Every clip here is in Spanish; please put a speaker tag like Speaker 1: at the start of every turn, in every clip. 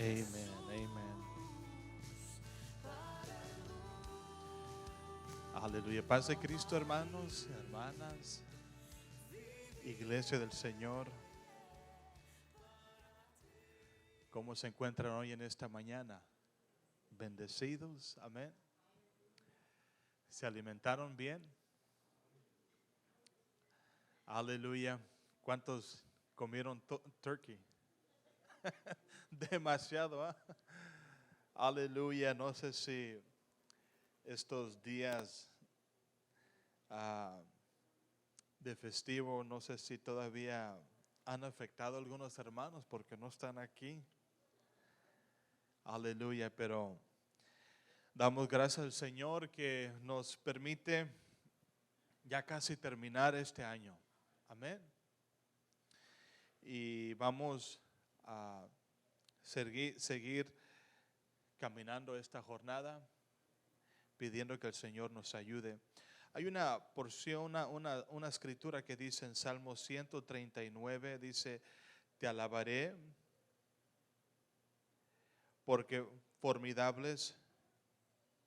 Speaker 1: Amen, amen. Aleluya. Paz de Cristo, hermanos, hermanas, iglesia del Señor. ¿Cómo se encuentran hoy en esta mañana? Bendecidos, amén. ¿Se alimentaron bien? Aleluya. ¿Cuántos comieron turkey? Demasiado, ¿ah? Aleluya. No sé si estos días de festivo, no sé si todavía han afectado a algunos hermanos porque no están aquí. Aleluya, pero damos gracias al Señor que nos permite ya casi terminar este año. Amén. Y vamos a seguir caminando esta jornada, pidiendo que el Señor nos ayude. Hay una porción, una escritura que dice en Salmo 139, dice, te alabaré porque formidables,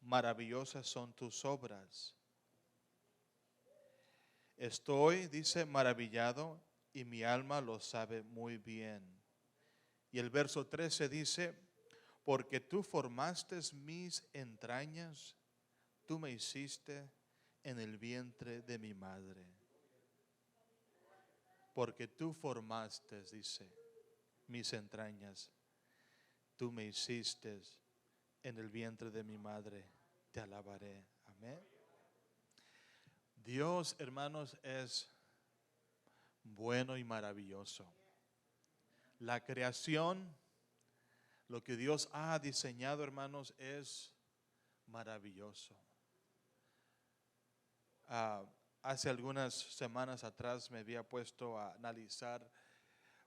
Speaker 1: maravillosas son tus obras. Estoy, dice, maravillado y mi alma lo sabe muy bien. Y el verso 13 dice, porque tú formaste mis entrañas, tú me hiciste en el vientre de mi madre. Porque tú formaste, dice, mis entrañas, tú me hiciste en el vientre de mi madre, te alabaré. Amén. Dios, hermanos, es bueno y maravilloso. La creación, lo que Dios ha diseñado, hermanos, es maravilloso. Hace algunas semanas atrás me había puesto a analizar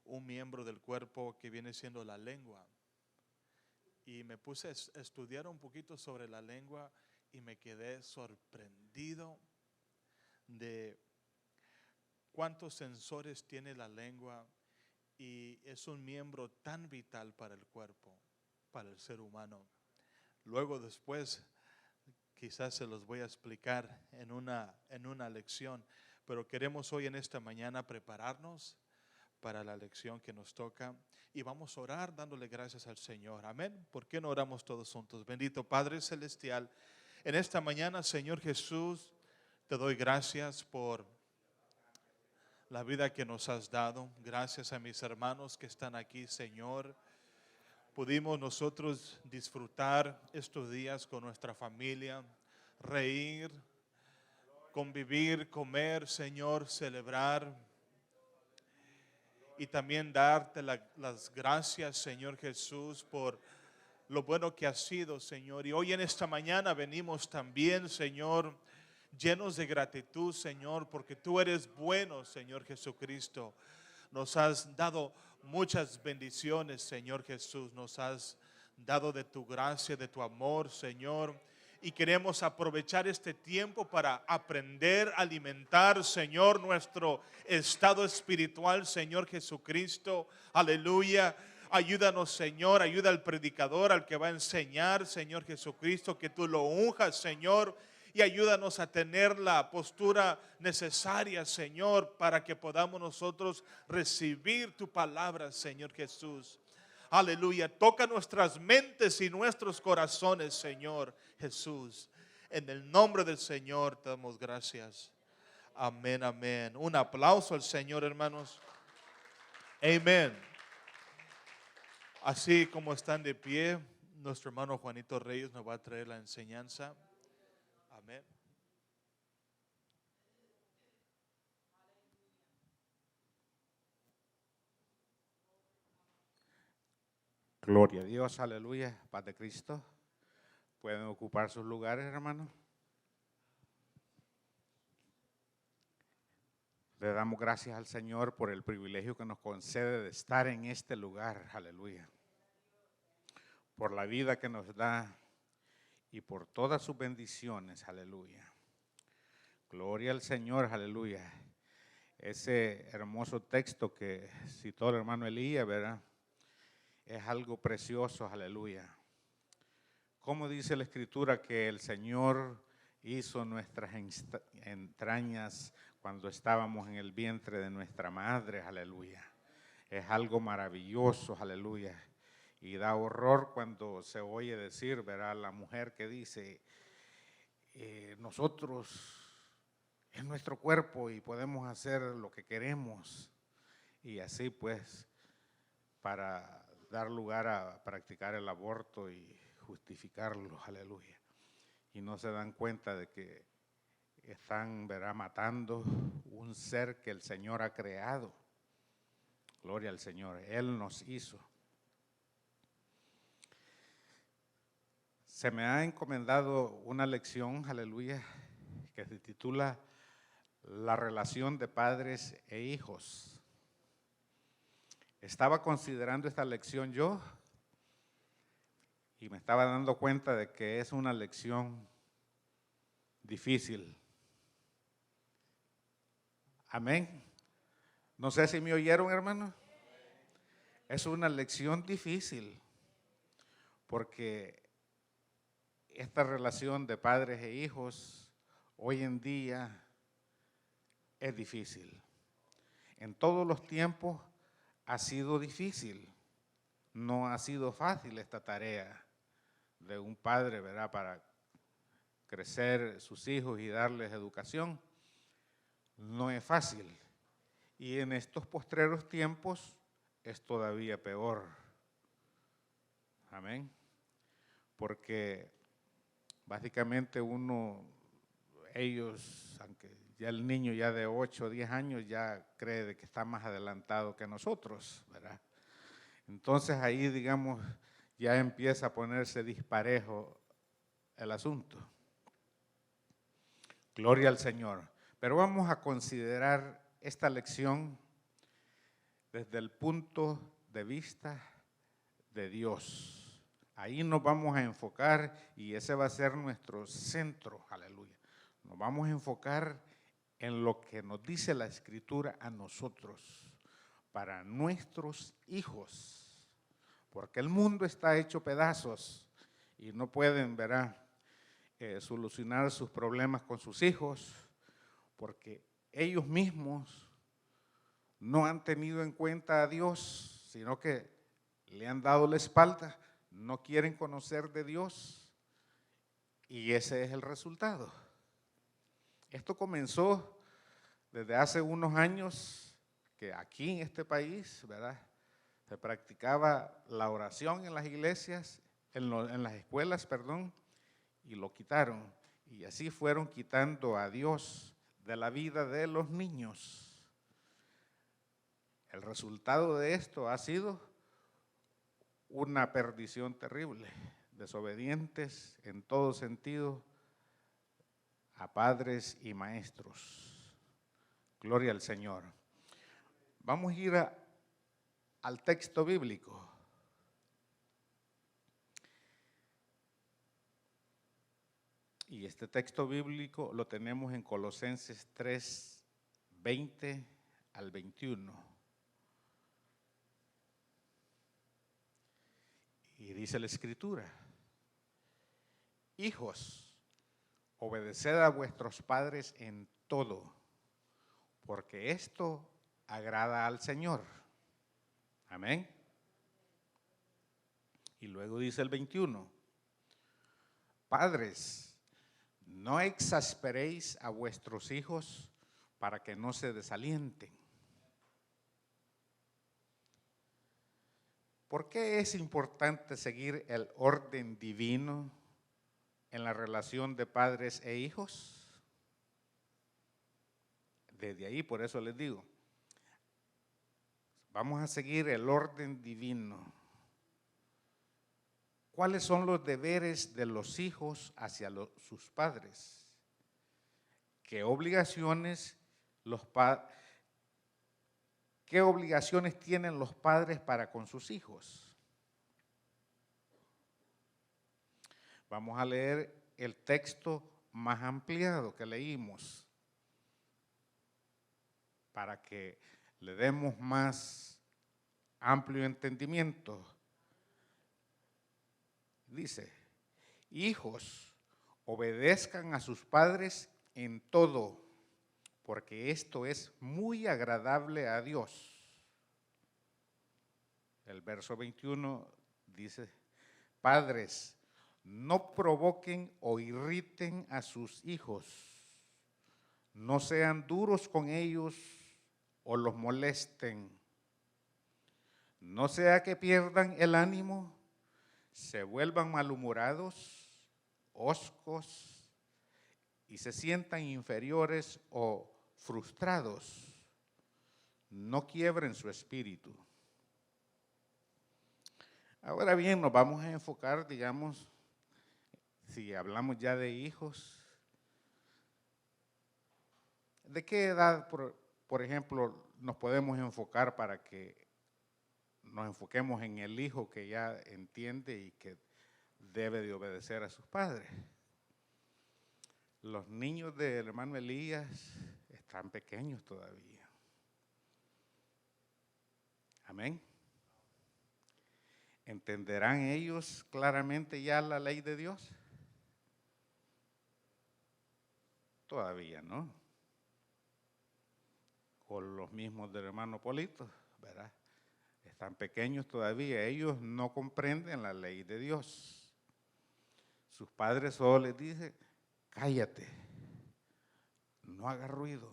Speaker 1: un miembro del cuerpo que viene siendo la lengua. Y me puse a estudiar un poquito sobre la lengua y me quedé sorprendido de cuántos sensores tiene la lengua, y es un miembro tan vital para el cuerpo, para el ser humano. Luego después quizás se los voy a explicar en una lección, pero queremos hoy en esta mañana prepararnos para la lección que nos toca y vamos a orar dándole gracias al Señor. Amén. ¿Por qué no oramos todos juntos? Bendito Padre Celestial, en esta mañana, Señor Jesús, te doy gracias por la vida que nos has dado. Gracias a mis hermanos que están aquí, Señor. Pudimos nosotros disfrutar estos días con nuestra familia, reír, convivir, comer, Señor, celebrar. Y también darte las gracias, Señor Jesús, por lo bueno que has sido, Señor. Y hoy en esta mañana venimos también, Señor, llenos de gratitud, Señor, porque tú eres bueno, Señor Jesucristo. Nos has dado muchas bendiciones, Señor Jesús. Nos has dado de tu gracia, de tu amor, Señor. Y queremos aprovechar este tiempo para aprender a alimentar, Señor, nuestro estado espiritual, Señor Jesucristo. Aleluya. Ayúdanos, Señor, ayuda al predicador, al que va a enseñar, Señor Jesucristo, que tú lo unjas, Señor, y ayúdanos a tener la postura necesaria, Señor, para que podamos nosotros recibir tu palabra, Señor Jesús. Aleluya, toca nuestras mentes y nuestros corazones, Señor Jesús. En el nombre del Señor te damos gracias. Amén, amén. Un aplauso al Señor, hermanos. Amén. Así como están de pie, nuestro hermano Juanito Reyes nos va a traer la enseñanza. Amén.
Speaker 2: Gloria a Dios, aleluya, paz de Cristo. Pueden ocupar sus lugares, hermanos. Le damos gracias al Señor por el privilegio que nos concede de estar en este lugar, aleluya. Por la vida que nos da y por todas sus bendiciones, aleluya. Gloria al Señor, aleluya. Ese hermoso texto que citó el hermano Elías, ¿verdad? es algo precioso, aleluya. Como dice la Escritura que el Señor hizo nuestras entrañas cuando estábamos en el vientre de nuestra madre, aleluya. Es algo maravilloso, aleluya. Y da horror cuando se oye decir, verá, la mujer que dice, nosotros es nuestro cuerpo y podemos hacer lo que queremos. Y así pues, para dar lugar a practicar el aborto y justificarlo, aleluya. Y no se dan cuenta de que están, verá, matando un ser que el Señor ha creado. Gloria al Señor, Él nos hizo. Se me ha encomendado una lección, aleluya, que se titula La relación de padres e hijos. Estaba considerando esta lección yo y me estaba dando cuenta de que es una lección difícil. Amén. No sé si me oyeron, hermano. Es una lección difícil porque esta relación de padres e hijos hoy en día es difícil. En todos los tiempos ha sido difícil. No ha sido fácil esta tarea de un padre, ¿verdad?, para crecer sus hijos y darles educación. No es fácil. Y en estos postreros tiempos es todavía peor. Amén. Porque básicamente ellos, aunque ya el niño ya de 8 o 10 años ya cree de que está más adelantado que nosotros, ¿verdad? Entonces ahí, digamos, ya empieza a ponerse disparejo el asunto. Gloria al Señor. Pero vamos a considerar esta lección desde el punto de vista de Dios. Ahí nos vamos a enfocar y ese va a ser nuestro centro, aleluya. Nos vamos a enfocar en lo que nos dice la Escritura a nosotros, para nuestros hijos, porque el mundo está hecho pedazos y no pueden, verá, solucionar sus problemas con sus hijos, porque ellos mismos no han tenido en cuenta a Dios, sino que le han dado la espalda, no quieren conocer de Dios y ese es el resultado. Esto comenzó desde hace unos años que aquí en este país, ¿verdad?, se practicaba la oración en las iglesias, en las escuelas, perdón, y lo quitaron. Y así fueron quitando a Dios de la vida de los niños. El resultado de esto ha sido una perdición terrible, desobedientes en todo sentido a padres y maestros. Gloria al Señor. Vamos a ir al texto bíblico. Y este texto bíblico lo tenemos en Colosenses 3, 20 al 21. Y dice la Escritura: hijos, obedeced a vuestros padres en todo, porque esto agrada al Señor. Amén. Y luego dice el 21, padres, no exasperéis a vuestros hijos para que no se desalienten. ¿Por qué es importante seguir el orden divino en la relación de padres e hijos? Desde ahí, por eso les digo, vamos a seguir el orden divino. ¿Cuáles son los deberes de los hijos hacia sus padres? ¿Qué obligaciones tienen los padres para con sus hijos? Vamos a leer el texto más ampliado que leímos para que le demos más amplio entendimiento. Dice, hijos, obedezcan a sus padres en todo, porque esto es muy agradable a Dios. El verso 21 dice, padres, no provoquen o irriten a sus hijos, no sean duros con ellos o los molesten, no sea que pierdan el ánimo, se vuelvan malhumorados, hoscos y se sientan inferiores o frustrados. No quiebren su espíritu. Ahora bien, nos vamos a enfocar, digamos, si hablamos ya de hijos, ¿de qué edad, por ejemplo, nos podemos enfocar para que nos enfoquemos en el hijo que ya entiende y que debe de obedecer a sus padres? Los niños del hermano Elías están pequeños todavía. Amén. ¿Entenderán ellos claramente ya la ley de Dios? Todavía no. O los mismos del hermano Polito, ¿verdad? Están pequeños todavía, ellos no comprenden la ley de Dios. Sus padres solo les dicen, cállate, no hagas ruido.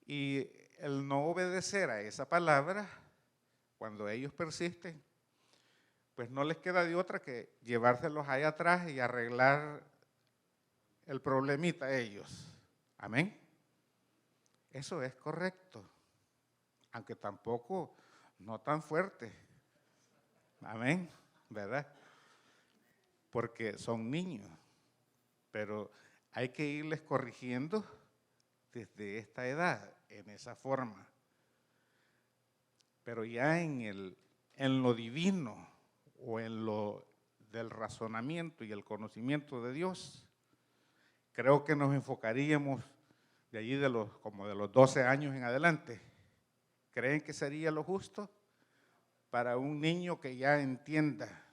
Speaker 2: Y el no obedecer a esa palabra, cuando ellos persisten, pues no les queda de otra que llevárselos allá atrás y arreglar el problemita a ellos. Amén. Eso es correcto, aunque tampoco no tan fuerte. Amén, ¿verdad? Porque son niños, pero hay que irles corrigiendo desde esta edad, en esa forma. Pero ya en lo divino o en lo del razonamiento y el conocimiento de Dios, creo que nos enfocaríamos de allí como de los 12 años en adelante. ¿Creen que sería lo justo para un niño que ya entienda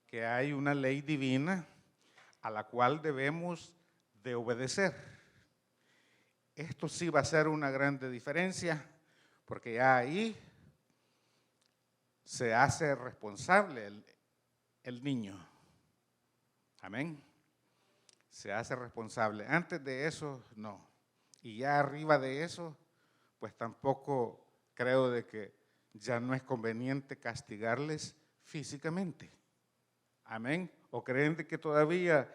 Speaker 2: que hay una ley divina a la cual debemos de obedecer? Esto sí va a ser una grande diferencia, porque ya ahí se hace responsable el niño. Amén. Se hace responsable. Antes de eso, no. Y ya arriba de eso, pues tampoco creo de que ya no es conveniente castigarles físicamente. Amén. ¿O creen de que todavía,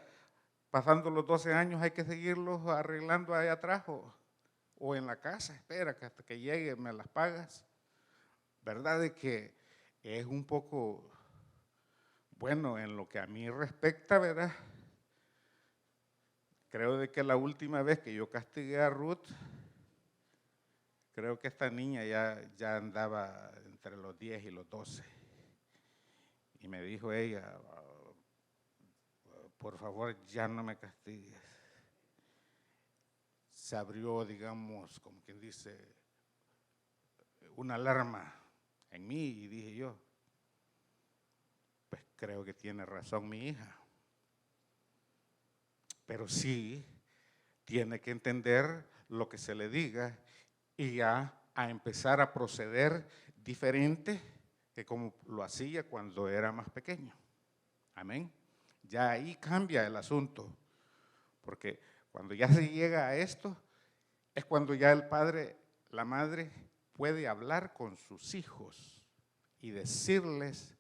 Speaker 2: pasando los 12 años, hay que seguirlos arreglando ahí atrás o en la casa? Espera que hasta que llegue me las pagas. ¿Verdad de que es un poco, bueno, en lo que a mí respecta, ¿verdad? Creo de que la última vez que yo castigué a Ruth, creo que esta niña ya andaba entre los 10 y los 12. Y me dijo ella, por favor, ya no me castigues. Se abrió, digamos, como quien dice, una alarma en mí y dije yo, pues creo que tiene razón mi hija. Pero sí tiene que entender lo que se le diga y ya a empezar a proceder diferente que como lo hacía cuando era más pequeño. Amén. Ya ahí cambia el asunto, porque cuando ya se llega a esto, es cuando ya el padre, la madre, puede hablar con sus hijos y decirles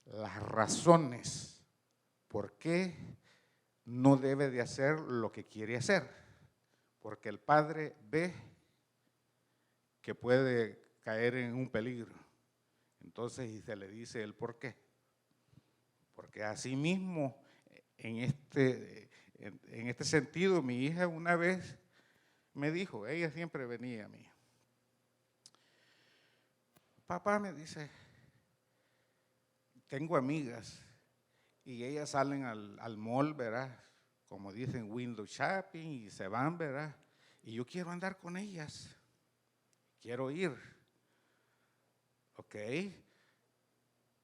Speaker 2: las razones por qué no debe de hacer lo que quiere hacer, porque el padre ve que puede caer en un peligro. Entonces, y se le dice el por qué. Porque así mismo, en este sentido, mi hija una vez me dijo, ella siempre venía a mí. Papá, me dice, tengo amigas y ellas salen al mall, ¿verdad? Como dicen, window shopping, y se van, ¿verdad? Y yo quiero andar con ellas, quiero ir. Ok,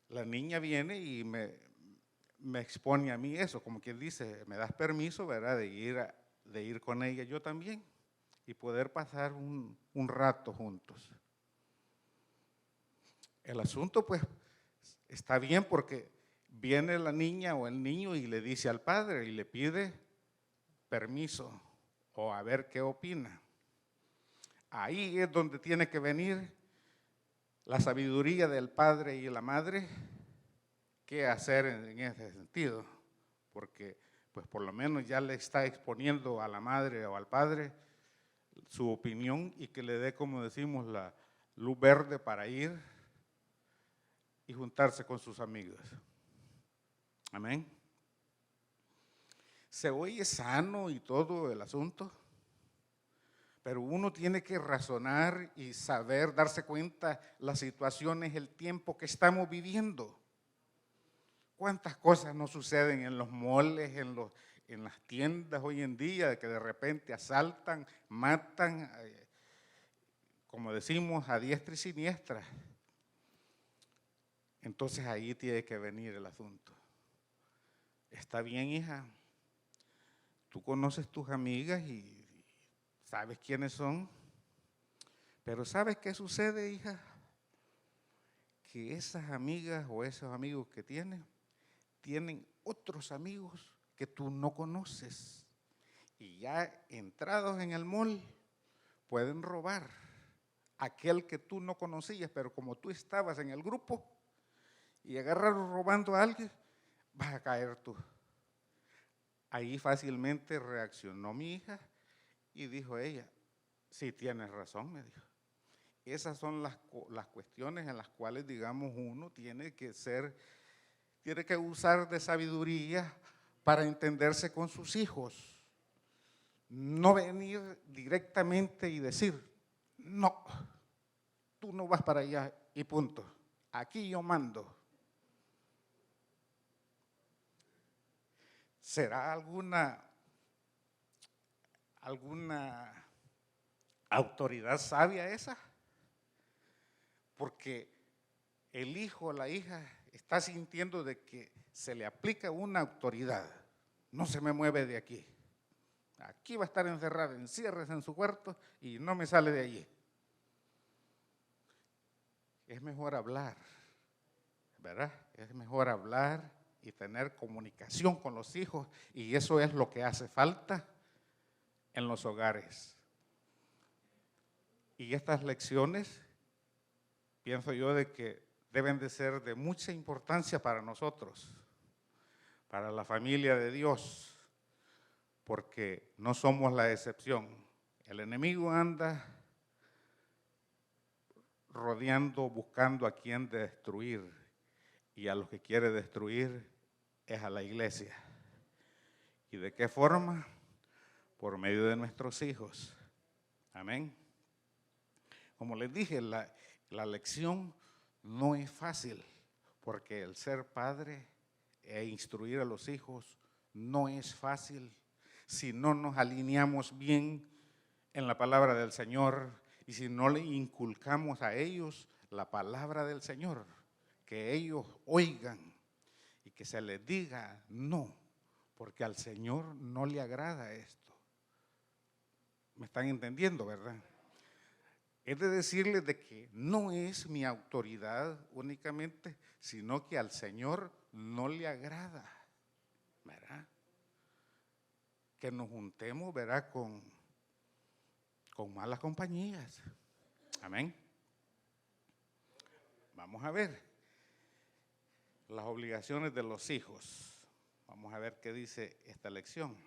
Speaker 2: la niña viene y me expone a mí eso, como quien dice, me das permiso, ¿verdad?, de ir con ella yo también y poder pasar un rato juntos. El asunto pues está bien porque viene la niña o el niño y le dice al padre y le pide permiso o a ver qué opina. Ahí es donde tiene que venir la sabiduría del padre y la madre, qué hacer en ese sentido, porque pues por lo menos ya le está exponiendo a la madre o al padre su opinión y que le dé, como decimos, la luz verde para ir y juntarse con sus amigos. Amén. Se oye sano y todo el asunto, pero uno tiene que razonar y saber, darse cuenta las situaciones, el tiempo que estamos viviendo. ¿Cuántas cosas no suceden en los moles, en las tiendas hoy en día, que de repente asaltan, matan, como decimos, a diestra y siniestra? Entonces ahí tiene que venir el asunto. Está bien, hija, tú conoces tus amigas y sabes quiénes son, pero ¿sabes qué sucede, hija? Que esas amigas o esos amigos que tienen otros amigos que tú no conoces y ya entrados en el mall pueden robar aquel que tú no conocías, pero como tú estabas en el grupo y agarraron robando a alguien, vas a caer tú. Ahí fácilmente reaccionó mi hija y dijo ella, sí, tienes razón, me dijo. Esas son las cuestiones en las cuales, digamos, uno tiene que usar de sabiduría para entenderse con sus hijos. No venir directamente y decir, no, tú no vas para allá y punto. Aquí yo mando. ¿Será alguna autoridad sabia esa? Porque el hijo o la hija está sintiendo de que se le aplica una autoridad. No se me mueve de aquí. Aquí va a estar encerrado, enciérrese en su cuarto y no me sale de allí. Es mejor hablar, ¿verdad? Es mejor hablar y tener comunicación con los hijos, y eso es lo que hace falta en los hogares. Y estas lecciones, pienso yo, de que deben de ser de mucha importancia para nosotros, para la familia de Dios, porque no somos la excepción. El enemigo anda rodeando, buscando a quien destruir, y a los que quiere destruir es a la iglesia. ¿Y de qué forma? Por medio de nuestros hijos. Amén. Como les dije, la lección no es fácil, porque el ser padre e instruir a los hijos no es fácil si no nos alineamos bien en la palabra del Señor y si no le inculcamos a ellos la palabra del Señor, que ellos oigan y que se les diga no, porque al Señor no le agrada esto. ¿Me están entendiendo, verdad? Es de decirles de que no es mi autoridad únicamente, sino que al Señor no le agrada, ¿verdad? Que nos juntemos, ¿verdad?, con malas compañías. Amén. Vamos a ver las obligaciones de los hijos. Vamos a ver qué dice esta lección.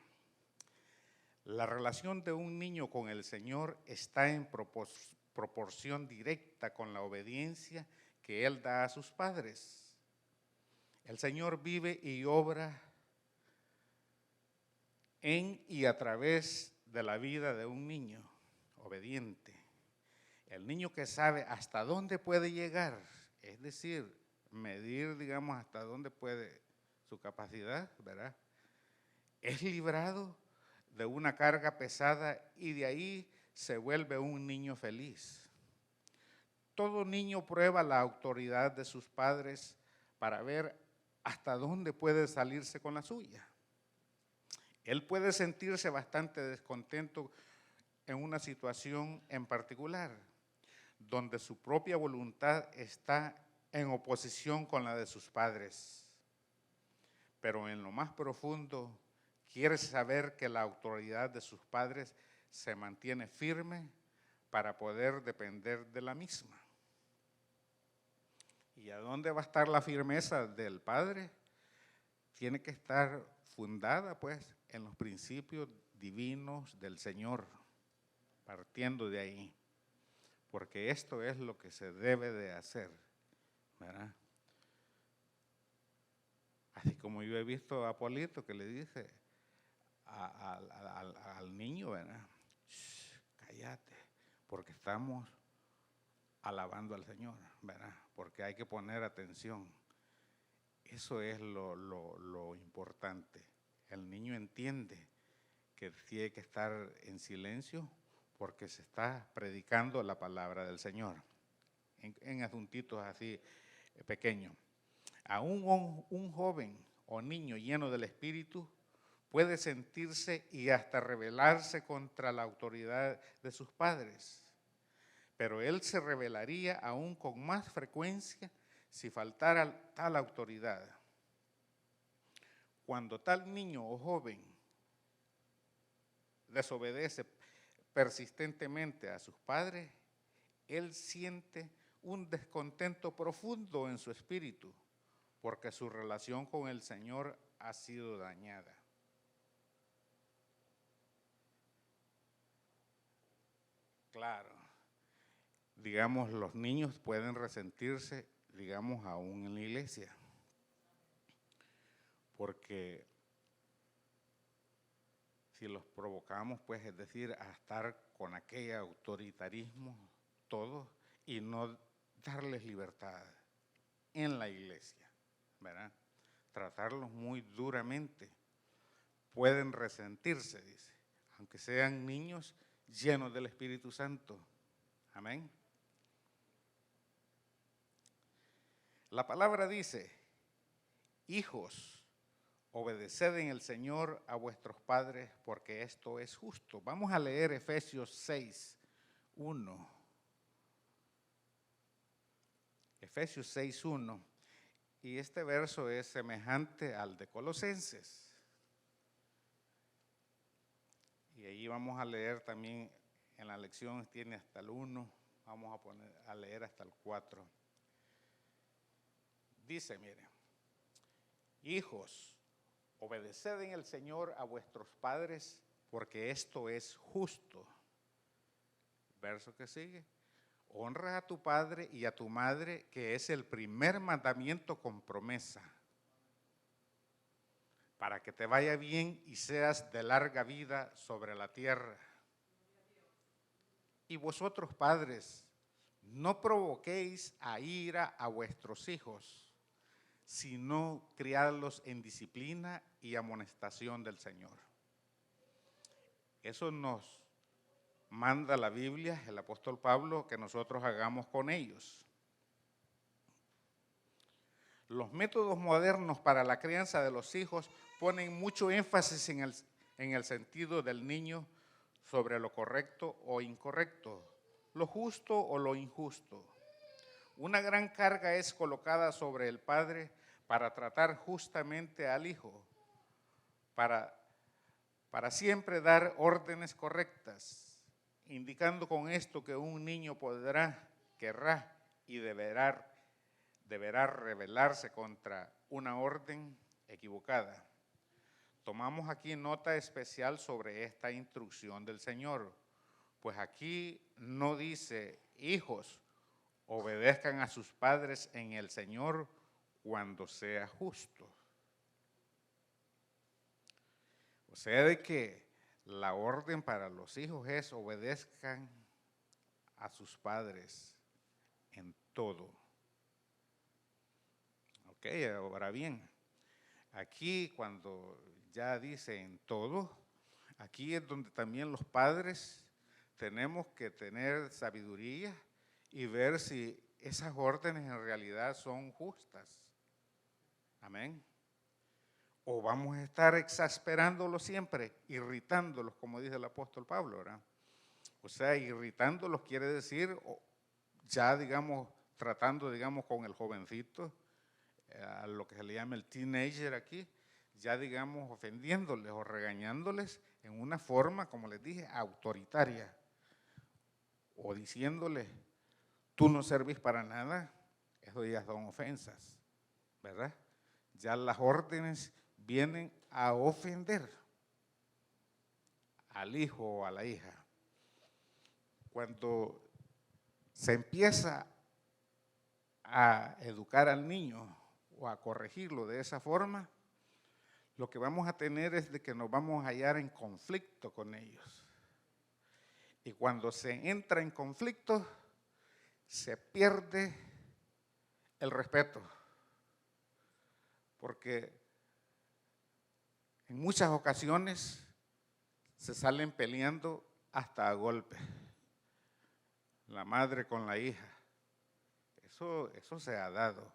Speaker 2: La relación de un niño con el Señor está en proporción directa con la obediencia que Él da a sus padres. El Señor vive y obra en y a través de la vida de un niño obediente. El niño que sabe hasta dónde puede llegar, es decir, medir, digamos, hasta dónde puede su capacidad, ¿verdad?, es librado de una carga pesada y de ahí se vuelve un niño feliz. Todo niño prueba la autoridad de sus padres para ver hasta dónde puede salirse con la suya. Él puede sentirse bastante descontento en una situación en particular, donde su propia voluntad está en oposición con la de sus padres. Pero en lo más profundo, quiere saber que la autoridad de sus padres se mantiene firme para poder depender de la misma. ¿Y a dónde va a estar la firmeza del Padre? Tiene que estar fundada, pues, en los principios divinos del Señor, partiendo de ahí, porque esto es lo que se debe de hacer, ¿verdad? Así como yo he visto a Polito que le dice al niño, ¿verdad? Cállate, porque estamos alabando al Señor, ¿verdad? Porque hay que poner atención. Eso es lo importante. El niño entiende que tiene que estar en silencio porque se está predicando la palabra del Señor. En asuntitos así pequeños. Aún un joven o niño lleno del Espíritu puede sentirse y hasta rebelarse contra la autoridad de sus padres. Pero él se rebelaría aún con más frecuencia si faltara tal autoridad. Cuando tal niño o joven desobedece persistentemente a sus padres, él siente un descontento profundo en su espíritu, porque su relación con el Señor ha sido dañada. Claro, digamos, los niños pueden resentirse, digamos, aún en la iglesia, porque si los provocamos, pues, es decir, a estar con aquel autoritarismo, todos, y no darles libertad en la iglesia, ¿verdad? Tratarlos muy duramente. Pueden resentirse, dice, aunque sean niños llenos del Espíritu Santo. Amén. La palabra dice, hijos, obedeced en el Señor a vuestros padres, porque esto es justo. Vamos a leer Efesios 6, 1. Efesios 6, 1. Y este verso es semejante al de Colosenses. Y ahí vamos a leer también, en la lección tiene hasta el 1, vamos a leer hasta el 4. Dice, mire, hijos, obedeced en el Señor a vuestros padres, porque esto es justo. Verso que sigue, honra a tu padre y a tu madre, que es el primer mandamiento con promesa, para que te vaya bien y seas de larga vida sobre la tierra. Y vosotros, padres, no provoquéis a ira a vuestros hijos, sino criadlos en disciplina y amonestación del Señor. Eso nos manda la Biblia, el apóstol Pablo, que nosotros hagamos con ellos. Los métodos modernos para la crianza de los hijos ponen mucho énfasis en el sentido del niño sobre lo correcto o incorrecto, lo justo o lo injusto. Una gran carga es colocada sobre el padre para tratar justamente al hijo, para siempre dar órdenes correctas, indicando con esto que un niño querrá y deberá rebelarse contra una orden equivocada. Tomamos aquí nota especial sobre esta instrucción del Señor, pues aquí no dice, hijos, obedezcan a sus padres en el Señor cuando sea justo. O sea, de que la orden para los hijos es obedezcan a sus padres en todo. Ok, ahora bien, aquí cuando ya dice en todo, aquí es donde también los padres tenemos que tener sabiduría y ver si esas órdenes en realidad son justas. Amén. O vamos a estar exasperándolos siempre, irritándolos, como dice el apóstol Pablo, ¿verdad? O sea, irritándolos quiere decir, ya digamos, tratando, digamos, con el jovencito, a lo que se le llama el teenager aquí, ya digamos, ofendiéndoles o regañándoles en una forma, como les dije, autoritaria, o diciéndoles, tú no servís para nada, eso ya son ofensas, ¿verdad? Ya las órdenes vienen a ofender al hijo o a la hija. Cuando se empieza a educar al niño o a corregirlo de esa forma, lo que vamos a tener es de que nos vamos a hallar en conflicto con ellos. Y cuando se entra en conflicto, se pierde el respeto. Porque en muchas ocasiones se salen peleando hasta a golpes. La madre con la hija. Eso se ha dado.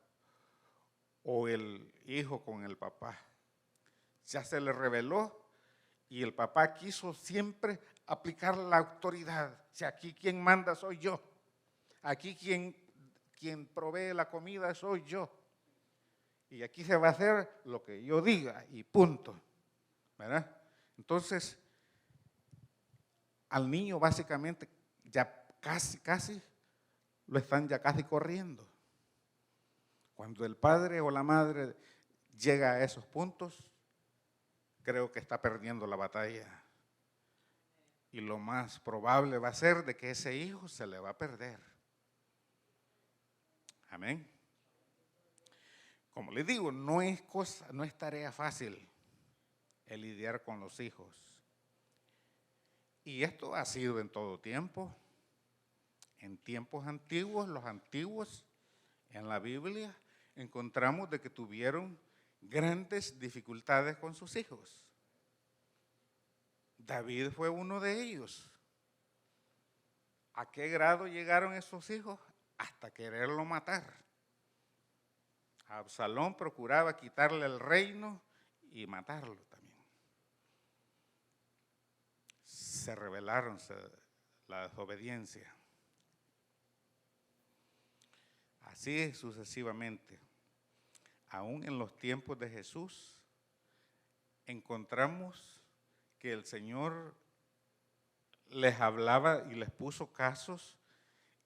Speaker 2: O el hijo con el papá. Ya se le reveló y el papá quiso siempre aplicar la autoridad. O sea, aquí quien manda soy yo. Aquí quien provee la comida soy yo. Y aquí se va a hacer lo que yo diga y punto. ¿Verdad? Entonces, al niño básicamente ya casi lo están ya casi corriendo. Cuando el padre o la madre llega a esos puntos, creo que está perdiendo la batalla. Y lo más probable va a ser de que ese hijo se le va a perder. Amén. Como les digo, no es tarea fácil el lidiar con los hijos. Y esto ha sido en todo tiempo. En tiempos antiguos, los antiguos, en la Biblia, encontramos de que tuvieron grandes dificultades con sus hijos. David fue uno de ellos. ¿A qué grado llegaron esos hijos? Hasta quererlo matar. Absalón procuraba quitarle el reino y matarlo también. Se rebelaron, la desobediencia. Así sucesivamente. Aún en los tiempos de Jesús, encontramos que el Señor les hablaba y les puso casos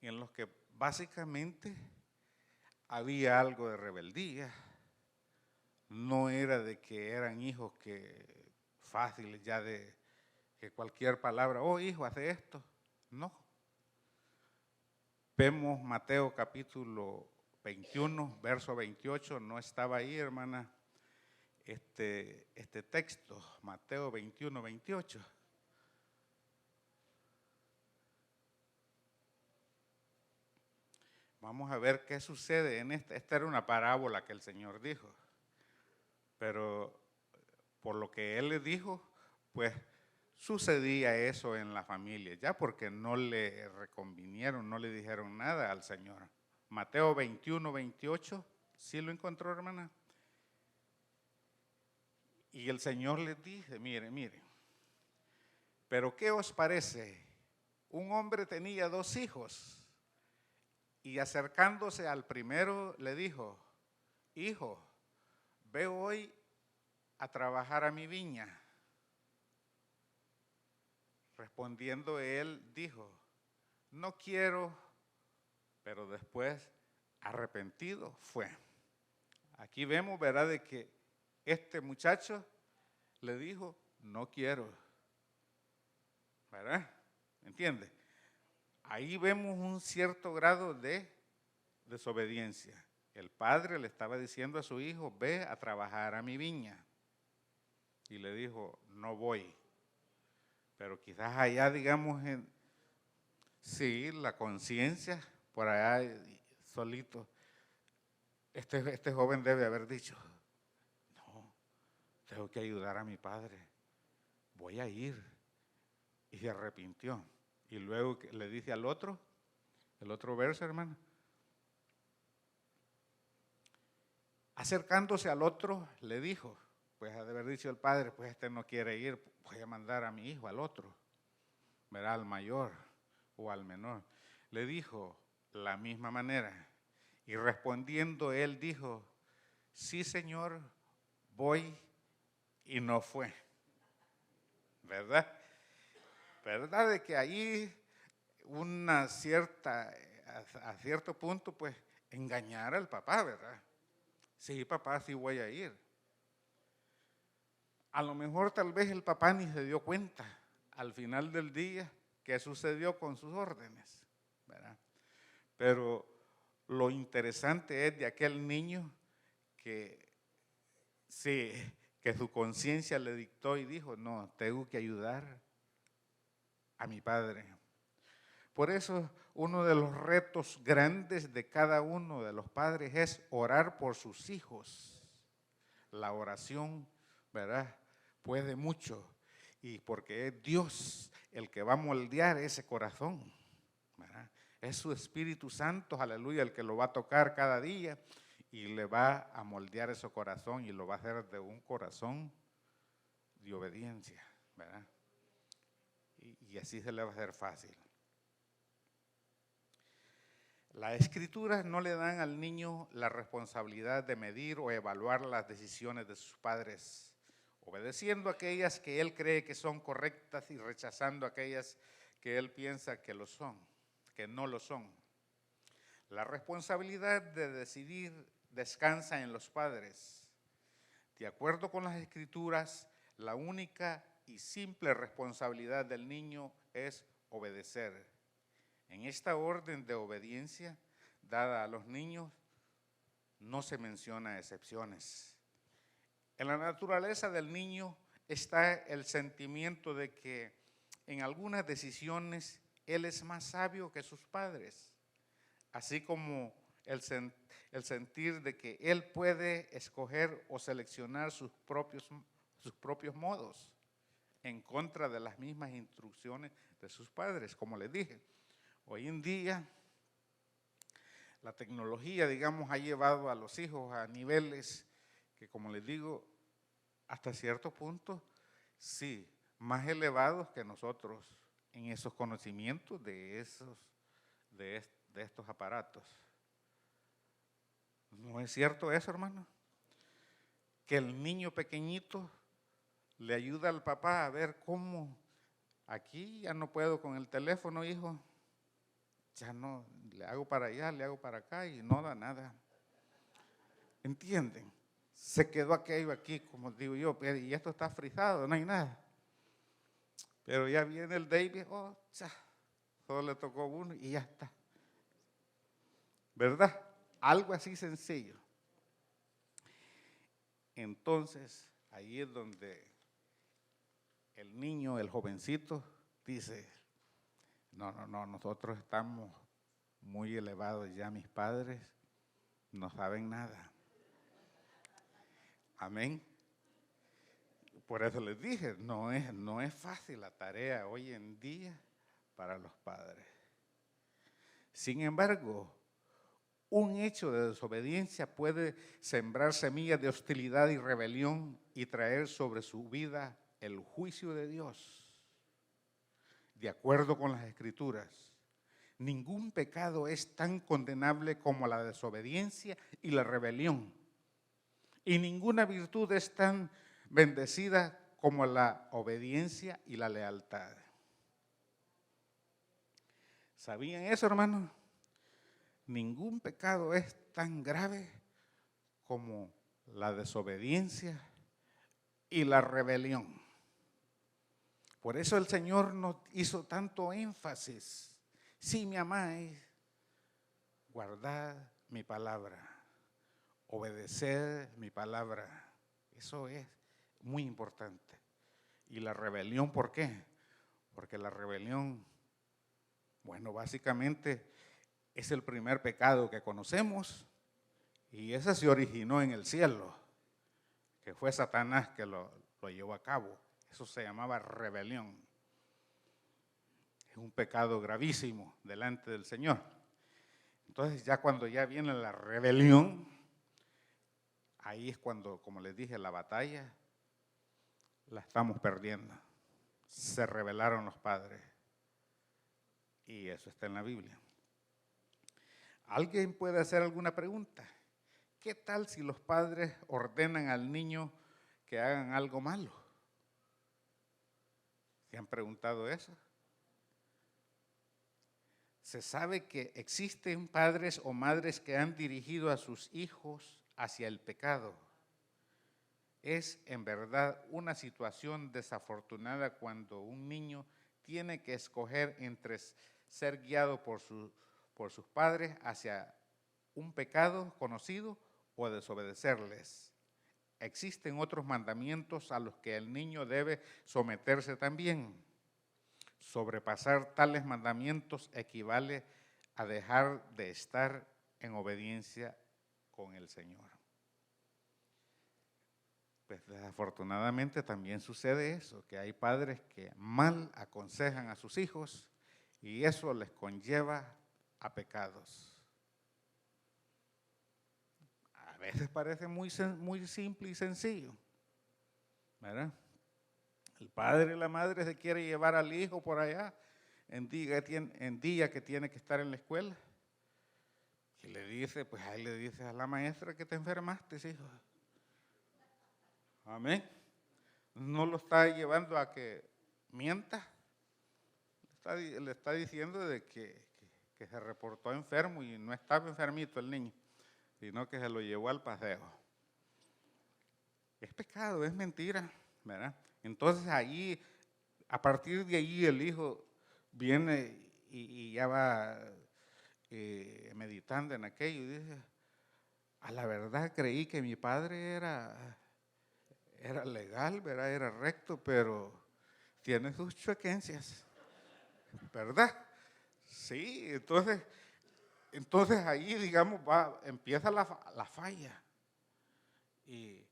Speaker 2: en los que básicamente había algo de rebeldía. No era de que eran hijos que fáciles ya de que cualquier palabra, oh hijo, hace esto. No. Vemos Mateo capítulo 21, verso 28, no estaba ahí, hermana, este texto, Mateo 21, 28. Vamos a ver qué sucede en esta. Esta era una parábola que el Señor dijo, pero por lo que Él le dijo, pues sucedía eso en la familia, ya porque no le reconvinieron, no le dijeron nada al Señor. Mateo 21, 28, ¿sí lo encontró, hermana? Y el Señor les dice, mire, pero ¿qué os parece? Un hombre tenía 2 hijos y acercándose al primero le dijo, hijo, ve hoy a trabajar a mi viña. Respondiendo él dijo, no quiero, pero después arrepentido fue. Aquí vemos, ¿verdad?, de que este muchacho le dijo, no quiero, ¿verdad? ¿Entiende? Ahí vemos un cierto grado de desobediencia. El padre le estaba diciendo a su hijo, ve a trabajar a mi viña. Y le dijo, no voy. Pero quizás allá, digamos, sí, la conciencia, por allá solito, este joven debe haber dicho, no, tengo que ayudar a mi padre, voy a ir. Y se arrepintió. Y luego le dice al otro, el otro verso, hermano, Acercándose al otro, le dijo, pues ha de haber dicho el padre, pues este no quiere ir, voy a mandar a mi hijo, al otro, verá, al mayor o al menor. Le dijo la misma manera, y respondiendo él dijo, sí, Señor, voy, y no fue. ¿Verdad? ¿Verdad de que ahí a cierto punto, pues, engañar al papá, ¿verdad? Sí, papá, sí voy a ir. A lo mejor tal vez el papá ni se dio cuenta al final del día qué sucedió con sus órdenes, ¿verdad? Pero lo interesante es de aquel niño que sí, que su conciencia le dictó y dijo, no, tengo que ayudar a mi padre. Por eso uno de los retos grandes de cada uno de los padres es orar por sus hijos. La oración, ¿verdad?, puede mucho, y porque es Dios el que va a moldear ese corazón, ¿verdad? Es su Espíritu Santo, aleluya, el que lo va a tocar cada día y le va a moldear ese corazón y lo va a hacer de un corazón de obediencia, ¿verdad? Y así se le va a hacer fácil. Las escrituras no le dan al niño la responsabilidad de medir o evaluar las decisiones de sus padres, obedeciendo aquellas que él cree que son correctas y rechazando aquellas que él piensa que lo son, que no lo son. La responsabilidad de decidir descansa en los padres. De acuerdo con las escrituras, la única y simple responsabilidad del niño es obedecer. En esta orden de obediencia dada a los niños no se menciona excepciones. En la naturaleza del niño está el sentimiento de que en algunas decisiones él es más sabio que sus padres, así como el sentir de que él puede escoger o seleccionar sus propios modos en contra de las mismas instrucciones de sus padres. Como les dije, hoy en día la tecnología, digamos, ha llevado a los hijos a niveles que, como les digo, hasta cierto punto, sí, más elevados que nosotros en esos conocimientos de estos aparatos. ¿No es cierto eso, hermano? Que el niño pequeñito le ayuda al papá a ver cómo, aquí ya no puedo con el teléfono, hijo, ya no, le hago para allá, le hago para acá y no da nada. ¿Entienden? Se quedó aquello aquí, como digo yo, y esto está frisado, no hay nada. Pero ya viene el David, solo le tocó uno y ya está. ¿Verdad? Algo así sencillo. Entonces, ahí es donde el niño, el jovencito, dice, no, nosotros estamos muy elevados ya, mis padres no saben nada. Amén. Por eso les dije, no es fácil la tarea hoy en día para los padres. Sin embargo, un hecho de desobediencia puede sembrar semillas de hostilidad y rebelión y traer sobre su vida el juicio de Dios. De acuerdo con las Escrituras, ningún pecado es tan condenable como la desobediencia y la rebelión. Y ninguna virtud es tan bendecida como la obediencia y la lealtad. ¿Sabían eso, hermanos? Ningún pecado es tan grave como la desobediencia y la rebelión. Por eso el Señor nos hizo tanto énfasis. Si me amáis, guardad mi palabra, obedecer mi palabra. Eso es muy importante. ¿Y la rebelión por qué? Porque la rebelión, bueno, básicamente es el primer pecado que conocemos y ese se originó en el cielo, que fue Satanás que lo llevó a cabo. Eso se llamaba rebelión. Es un pecado gravísimo delante del Señor. Entonces ya cuando ya viene la rebelión, ahí es cuando, como les dije, la batalla la estamos perdiendo. Se rebelaron los padres. Y eso está en la Biblia. ¿Alguien puede hacer alguna pregunta? ¿Qué tal si los padres ordenan al niño que hagan algo malo? ¿Se han preguntado eso? Se sabe que existen padres o madres que han dirigido a sus hijos hacia el pecado. Es en verdad una situación desafortunada cuando un niño tiene que escoger entre ser guiado por sus padres hacia un pecado conocido o desobedecerles. Existen otros mandamientos a los que el niño debe someterse también. Sobrepasar tales mandamientos equivale a dejar de estar en obediencia con el Señor. Pues desafortunadamente también sucede eso, que hay padres que mal aconsejan a sus hijos y eso les conlleva a pecados. A veces parece muy simple y sencillo, ¿verdad? El padre y la madre se quiere llevar al hijo por allá en día que tiene que estar en la escuela y le dice, pues ahí le dice a la maestra que te enfermaste, hijo. Amén. No lo está llevando a que mienta. Le está diciendo de que se reportó enfermo y no estaba enfermito el niño, sino que se lo llevó al paseo. Es pecado, es mentira, ¿verdad? Entonces ahí, a partir de ahí el hijo viene y ya va meditando en aquello y dice, a la verdad creí que mi padre era legal, ¿verdad? Era recto, pero tiene sus chuequencias, ¿verdad? Sí, entonces ahí, digamos, empieza la falla. Y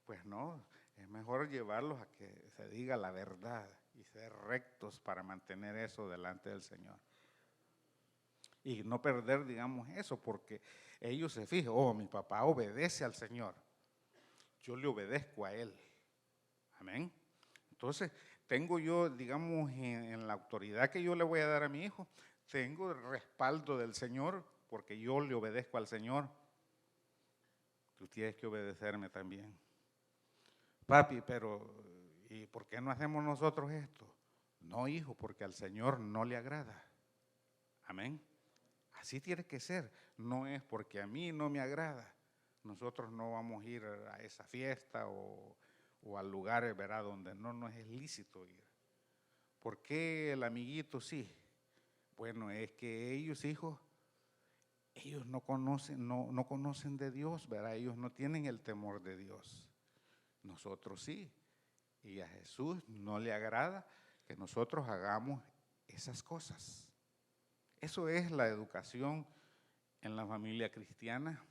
Speaker 2: pues no, es mejor llevarlos a que se diga la verdad y ser rectos para mantener eso delante del Señor. Y no perder, digamos, eso, porque ellos se fijan, oh, mi papá obedece al Señor, yo le obedezco a Él. Amén. Entonces, tengo yo, digamos, en la autoridad que yo le voy a dar a mi hijo, tengo el respaldo del Señor, porque yo le obedezco al Señor. Tú tienes que obedecerme también. Papi, pero ¿y por qué no hacemos nosotros esto? No, hijo, porque al Señor no le agrada. Amén. Así tiene que ser. No es porque a mí no me agrada. Nosotros no vamos a ir a esa fiesta o al lugar, ¿verdad?, donde no nos es lícito ir. ¿Por qué el amiguito sí? Bueno, es que ellos, hijos, ellos no conocen de Dios, ¿verdad? Ellos no tienen el temor de Dios. Nosotros sí. Y a Jesús no le agrada que nosotros hagamos esas cosas. Eso es la educación en la familia cristiana,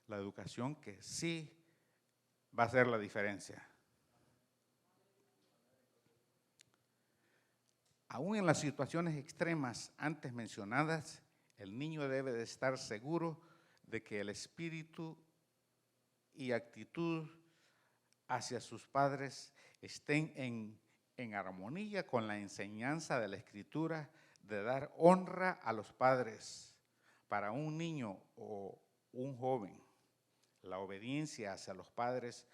Speaker 2: la educación que sí va a hacer la diferencia. Aún en las situaciones extremas antes mencionadas, el niño debe de estar seguro de que el espíritu y actitud hacia sus padres estén en armonía con la enseñanza de la Escritura de dar honra a los padres. Para un niño o un joven, la obediencia hacia los padres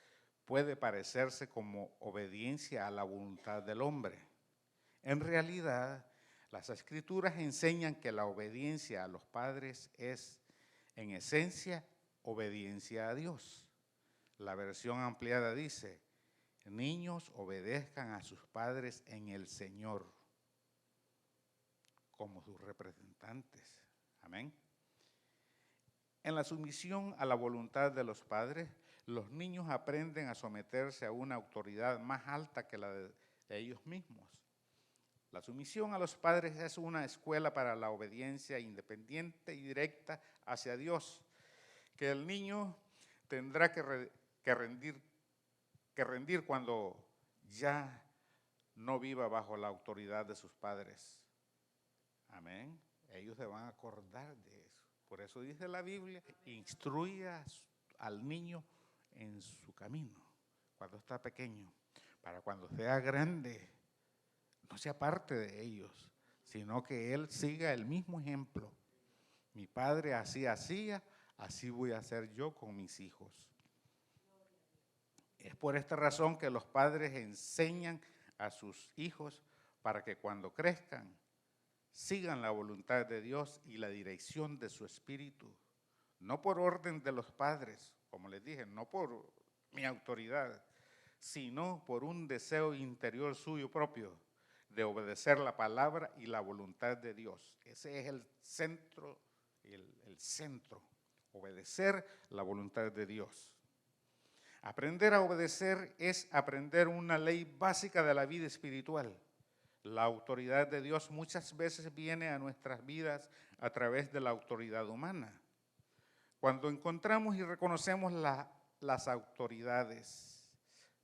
Speaker 2: puede parecerse como obediencia a la voluntad del hombre. En realidad, las Escrituras enseñan que la obediencia a los padres es, en esencia, obediencia a Dios. La versión ampliada dice, niños obedezcan a sus padres en el Señor, como sus representantes. Amén. En la sumisión a la voluntad de los padres, los niños aprenden a someterse a una autoridad más alta que la de ellos mismos. La sumisión a los padres es una escuela para la obediencia independiente y directa hacia Dios, que el niño tendrá que rendir cuando ya no viva bajo la autoridad de sus padres. Amén. Ellos se van a acordar de eso. Por eso dice la Biblia, instruya al niño en su camino, cuando está pequeño, para cuando sea grande, no se aparte de ellos, sino que él siga el mismo ejemplo. Mi padre así hacía, así voy a hacer yo con mis hijos. Es por esta razón que los padres enseñan a sus hijos para que cuando crezcan sigan la voluntad de Dios y la dirección de su espíritu. No por orden de los padres, como les dije, no por mi autoridad, sino por un deseo interior suyo propio de obedecer la palabra y la voluntad de Dios. Ese es el centro, el centro, obedecer la voluntad de Dios. Aprender a obedecer es aprender una ley básica de la vida espiritual. La autoridad de Dios muchas veces viene a nuestras vidas a través de la autoridad humana. Cuando encontramos y reconocemos las autoridades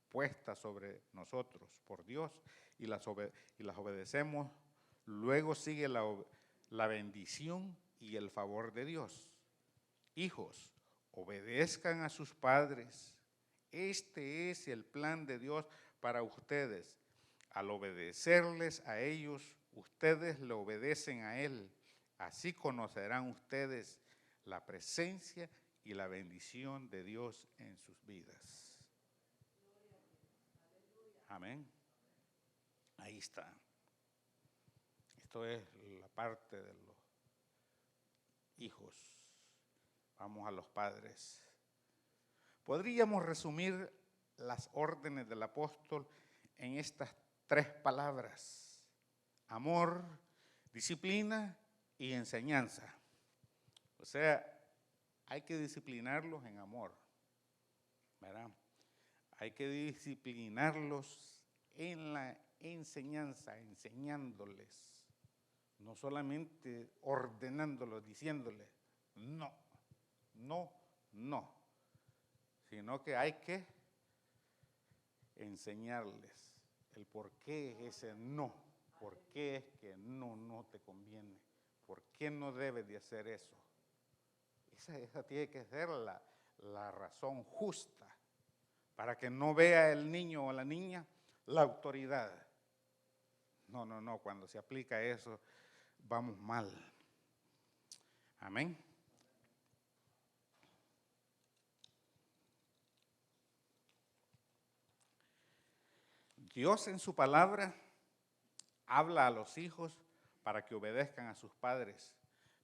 Speaker 2: puestas sobre nosotros por Dios y las obedecemos, luego sigue la bendición y el favor de Dios. Hijos, obedezcan a sus padres. Este es el plan de Dios para ustedes. Al obedecerles a ellos, ustedes le obedecen a Él. Así conocerán ustedes la presencia y la bendición de Dios en sus vidas. Amén. Ahí está. Esto es la parte de los hijos. Vamos a los padres. Podríamos resumir las órdenes del apóstol en estas 3 palabras: amor, disciplina y enseñanza. O sea, hay que disciplinarlos en amor, ¿verdad? Hay que disciplinarlos en la enseñanza, enseñándoles, no solamente ordenándolos, diciéndoles no, no, no, sino que hay que enseñarles el por qué ese no, por qué es que no te conviene, por qué no debes de hacer eso. Esa tiene que ser la razón justa para que no vea el niño o la niña la autoridad. No, cuando se aplica eso vamos mal. Amén. Dios en su palabra habla a los hijos para que obedezcan a sus padres,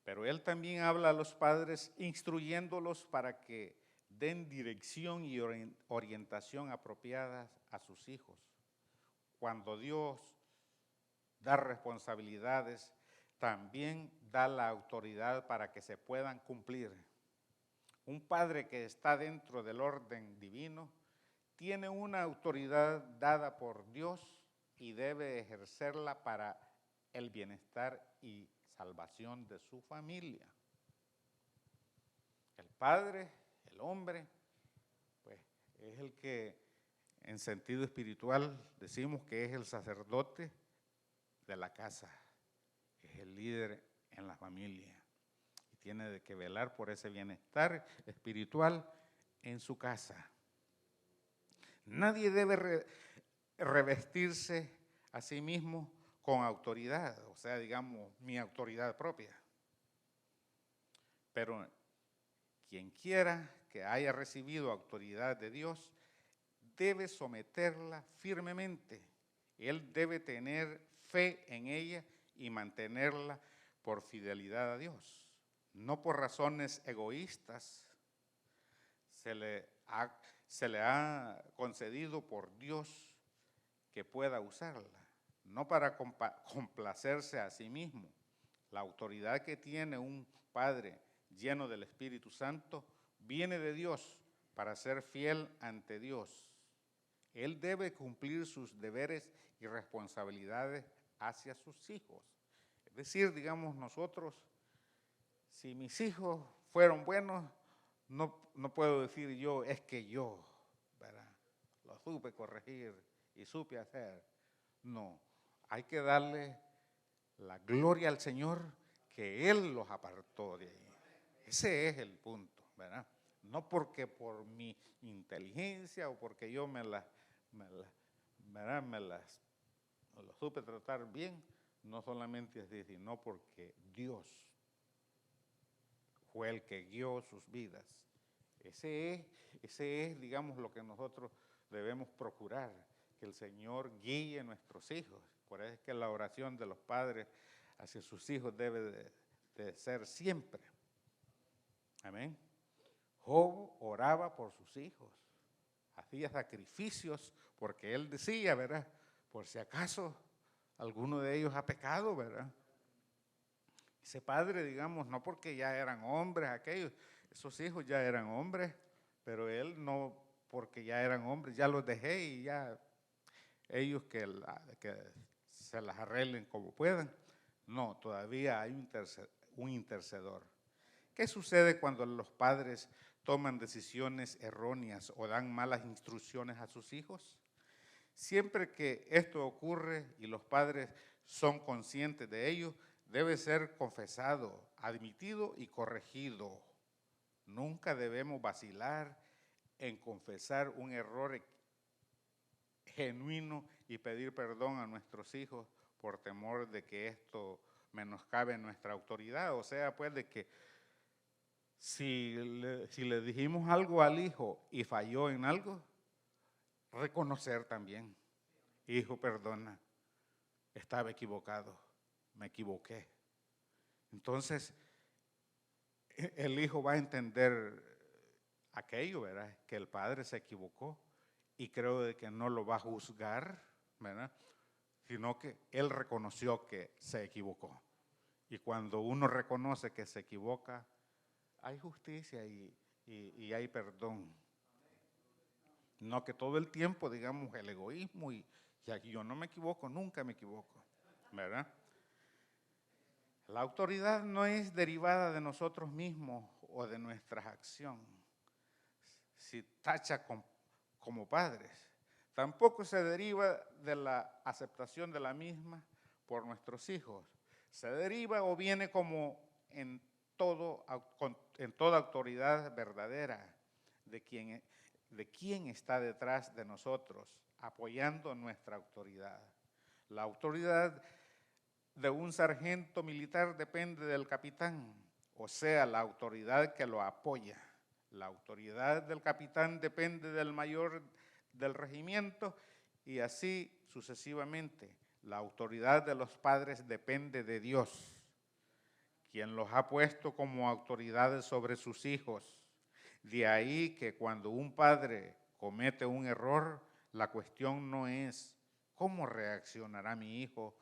Speaker 2: pero Él también habla a los padres instruyéndolos para que den dirección y orientación apropiadas a sus hijos. Cuando Dios da responsabilidades, también da la autoridad para que se puedan cumplir. Un padre que está dentro del orden divino tiene una autoridad dada por Dios y debe ejercerla para el bienestar y salvación de su familia. El padre, el hombre, pues es el que en sentido espiritual decimos que es el sacerdote de la casa, es el líder en la familia y tiene que velar por ese bienestar espiritual en su casa. Nadie debe revestirse a sí mismo con autoridad, o sea, digamos, mi autoridad propia. Pero quien quiera que haya recibido autoridad de Dios, debe someterla firmemente. Él debe tener fe en ella y mantenerla por fidelidad a Dios. No por razones egoístas. Se le ha concedido por Dios que pueda usarla, no para complacerse a sí mismo. La autoridad que tiene un padre lleno del Espíritu Santo viene de Dios para ser fiel ante Dios. Él debe cumplir sus deberes y responsabilidades hacia sus hijos. Es decir, digamos nosotros, si mis hijos fueron buenos, no puedo decir yo, es que yo, ¿verdad?, lo supe corregir y supe hacer. No, hay que darle la gloria al Señor que Él los apartó de ahí. Ese es el punto, ¿verdad? No porque por mi inteligencia o porque yo me lo supe tratar bien, no solamente así, sino porque Dios fue el que guió sus vidas. Ese es, digamos, lo que nosotros debemos procurar, que el Señor guíe a nuestros hijos. Por eso es que la oración de los padres hacia sus hijos debe de ser siempre. Amén. Job oraba por sus hijos, hacía sacrificios porque él decía, ¿verdad? Por si acaso alguno de ellos ha pecado, ¿verdad? Ese padre, digamos, no porque ya eran hombres aquellos, esos hijos ya eran hombres, pero él no porque ya eran hombres, ya los dejé y ya ellos que se las arreglen como puedan. No, todavía hay un intercedor. ¿Qué sucede cuando los padres toman decisiones erróneas o dan malas instrucciones a sus hijos? Siempre que esto ocurre y los padres son conscientes de ello, debe ser confesado, admitido y corregido. Nunca debemos vacilar en confesar un error genuino y pedir perdón a nuestros hijos por temor de que esto menoscabe nuestra autoridad. O sea, pues de que si le dijimos algo al hijo y falló en algo, reconocer también. Hijo, perdona, estaba equivocado, me equivoqué. Entonces, el hijo va a entender aquello, ¿verdad? Que el padre se equivocó y creo de que no lo va a juzgar, ¿verdad? Sino que él reconoció que se equivocó. Y cuando uno reconoce que se equivoca, hay justicia y hay perdón. No que todo el tiempo, digamos, el egoísmo y aquí yo no me equivoco, nunca me equivoco, ¿verdad? La autoridad no es derivada de nosotros mismos o de nuestra acción. Si tacha como padres, tampoco se deriva de la aceptación de la misma por nuestros hijos. Se deriva o viene como en toda autoridad verdadera de quien está detrás de nosotros, apoyando nuestra autoridad. La autoridad de un sargento militar depende del capitán, o sea, la autoridad que lo apoya. La autoridad del capitán depende del mayor del regimiento y así sucesivamente. La autoridad de los padres depende de Dios, quien los ha puesto como autoridades sobre sus hijos. De ahí que cuando un padre comete un error, la cuestión no es ¿cómo reaccionará mi hijo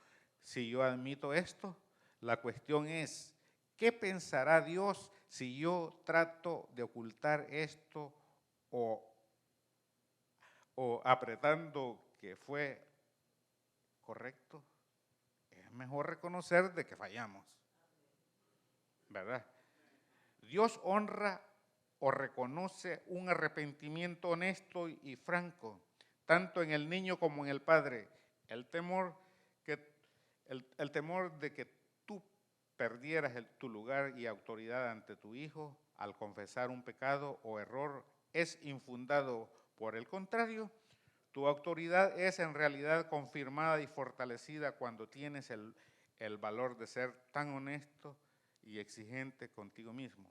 Speaker 2: si yo admito esto? La cuestión es ¿qué pensará Dios si yo trato de ocultar esto o apretando que fue correcto? Es mejor reconocer de que fallamos, ¿verdad? Dios honra o reconoce un arrepentimiento honesto y franco, tanto en el niño como en el padre. El temor de que tú perdieras tu lugar y autoridad ante tu hijo al confesar un pecado o error es infundado. Por el contrario, tu autoridad es en realidad confirmada y fortalecida cuando tienes el valor de ser tan honesto y exigente contigo mismo,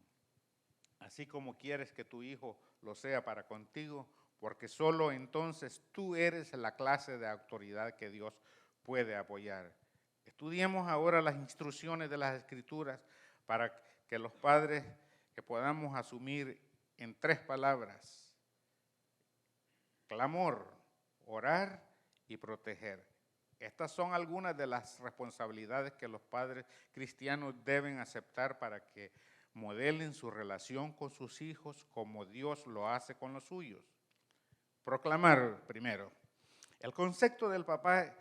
Speaker 2: así como quieres que tu hijo lo sea para contigo, porque solo entonces tú eres la clase de autoridad que Dios puede apoyar. Estudiemos ahora las instrucciones de las Escrituras para que los padres que podamos asumir en 3 palabras: clamor, orar y proteger. Estas son algunas de las responsabilidades que los padres cristianos deben aceptar para que modelen su relación con sus hijos como Dios lo hace con los suyos. Proclamar primero. El concepto del papá